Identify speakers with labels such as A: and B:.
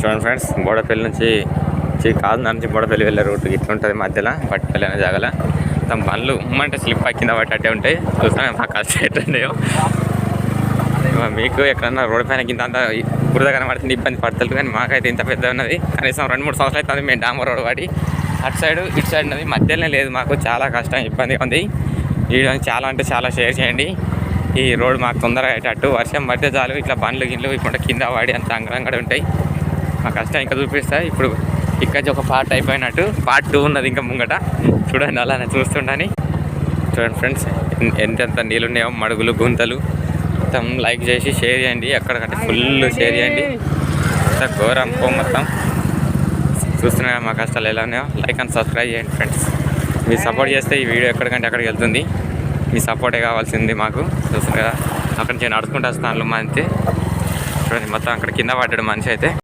A: చూడండి ఫ్రెండ్స్, బోడపల్లి నుంచి కాదు నుంచి బోడపల్లి వెళ్ళే రూట్ ఇట్లుంటుంది. మధ్యలో బట్టపల్లి అనే జాగల తమ బండ్లు ఉమ్మంటే స్లిప్ కింద పట్టేట్టే ఉంటాయి. చూస్తాను మా కష్టం ఎట్టుండేవో. మీకు ఎక్కడన్నా రోడ్డు పైన కింద అంతా బురద కనబడుతుంది, ఇబ్బంది పడుతుంది. కానీ మాకైతే ఇంత పెద్ద ఉన్నది. కనీసం 2-3 సంవత్సరాలు అవుతుంది మేము డామర్ రోడ్ వాడి అటు సైడ్ ఇటు సైడ్ ఉన్నది, మధ్యలోనే లేదు. మాకు చాలా కష్టం, ఇబ్బందిగా ఉంది. వీడియో చాలా అంటే చాలా షేర్ చేయండి. ఈ రోడ్ మాకు తొందరగా అయ్యేటట్టు. వర్షం పడితే చాలు ఇట్లా బండ్లు గిన్నెలు ఇప్పుడు కింద వాడి అంత అంగడంగా ఉంటాయి. మా కష్టం ఇంకా చూపిస్తాయి. ఇప్పుడు ఇక్కడ ఒక పార్ట్ అయిపోయినట్టు పార్ట్ 2 ఉన్నది ఇంకా ముంగట. చూడండి, అలానే చూస్తుండని. చూడండి ఫ్రెండ్స్, ఎంతెంత నీళ్ళు ఉన్నాయో, మడుగులు గుంతలు. మొత్తం లైక్ చేసి షేర్ చేయండి, ఎక్కడికంటే ఫుల్ షేర్ చేయండి. అంత ఘోరం మొత్తం చూస్తున్నాయి. మా కష్టాలు ఎలా ఉన్నాయో లైక్ అండ్ సబ్స్క్రైబ్ చేయండి ఫ్రెండ్స్. మీరు సపోర్ట్ చేస్తే ఈ వీడియో ఎక్కడికంటే అక్కడికి వెళ్తుంది. మీ సపోర్టే కావాల్సింది మాకు. చూస్తుంది కదా, అక్కడి నుంచి నడుచుకుంటూ వస్తాను. మంచి చూడండి, మొత్తం అక్కడ కింద పడ్డాడు మనిషి అయితే.